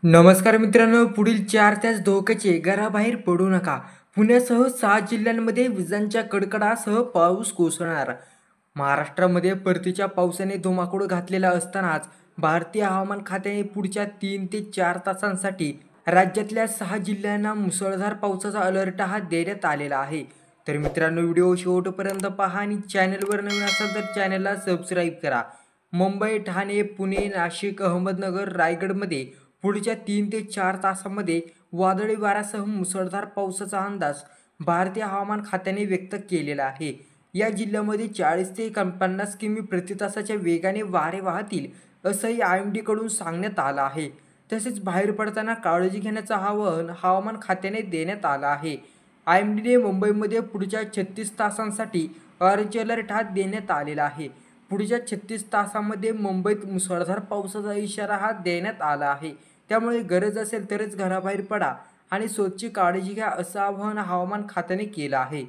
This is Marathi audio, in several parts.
नमस्कार मित्रांनो, पुढील 4 तास धोक्याचे, घराबाहेर पडू नका. पुण्यासह 6 जिल्ह्यांमध्ये विजांच्या कडकडाटासह पाऊस कोसळणार. महाराष्ट्रामध्ये परतीच्या पावसाने धुमाकूळ घातलेला असतानाच भारतीय हवामान खात्याने पुढच्या 3 ते 4 तासांसाठी राज्यातल्या 6 जिल्ह्यांना मुसळधार पावसाचा अलर्ट देण्यात आलेला आहे. तर मित्रांनो, व्हिडिओ शेवटपर्यंत पहा आणि चॅनलवर नवीन असाल तर चॅनलला सबस्क्राईब करा. मुंबई, ठाणे, पुणे, नाशिक, अहमदनगर, रायगडमध्ये पुढच्या 3 ते 4 तासांमध्ये वादळी वाऱ्यासह मुसळधार पावसाचा अंदाज भारतीय हवामान खात्याने व्यक्त केलेला आहे. या जिल्ह्यामध्ये 40 ते 50 किमी प्रति तासाच्या वेगाने वारे वाहतील असंही IMDकडून सांगण्यात आलं आहे. तसेच बाहेर पडताना काळजी घेण्याचं आवाहन हवामान खात्याने देण्यात आलं आहे. IMDने मुंबईमध्ये पुढच्या 36 तासांसाठी ऑरेंज अलर्ट देण्यात आलेला आहे. पुढच्या 36 तासांमध्ये मुंबईत मुसळधार पावसाचा इशारा देण्यात आला आहे. त्यामुळे गरज असेल तरच घराबाहेर पडा आणि स्वतःची काळजी घ्या असं आवाहन हवामान खात्याने केलं आहे.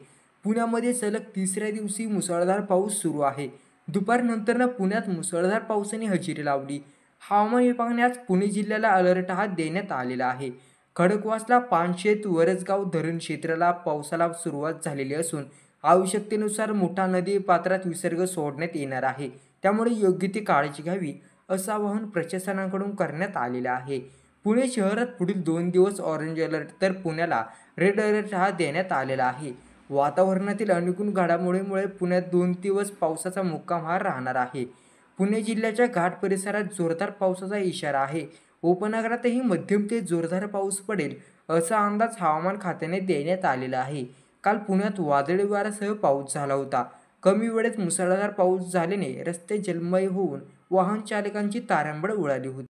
पुण्यामध्ये सलग तिसऱ्या दिवशी मुसळधार पाऊस सुरू आहे. दुपारनंतर पुण्यात मुसळधार पावसाने हजेरी लावली. हवामान विभागाने आज पुणे जिल्ह्याला अलर्ट देण्यात आलेला आहे. खडकवासला, पानशेत, वरसगाव धरण क्षेत्राला पावसाला सुरुवात झालेली असून आवश्यकतेनुसार मुठा नदी पात्रात विसर्ग सोडण्यात येणार आहे. त्यामुळे योग्य ती काळजी घ्यावी असं आवाहन प्रशासनाकडून करण्यात आलेलं आहे. पुणे शहरात पुढील 2 दिवस ऑरेंज अलर्ट तर पुण्याला रेड अलर्ट देण्यात आलेला आहे. वातावरणातील अनुकूल घडामोडीमुळे पुण्यात 2 दिवस पावसाचा मुक्काम राहणार आहे. पुणे जिल्ह्याच्या घाट परिसरात जोरदार पावसाचा इशारा आहे. उपनगरातही मध्यम ते जोरदार पाऊस पडेल असा अंदाज हवामान खात्याने देण्यात आलेला आहे. काल पुण्यात वादळी वाऱ्यासह पाऊस झाला होता. कमी वेळेत मुसळधार पाऊस झाल्याने रस्ते जलमय होऊन वाहन चालकांची तारांबळ उडाली होती.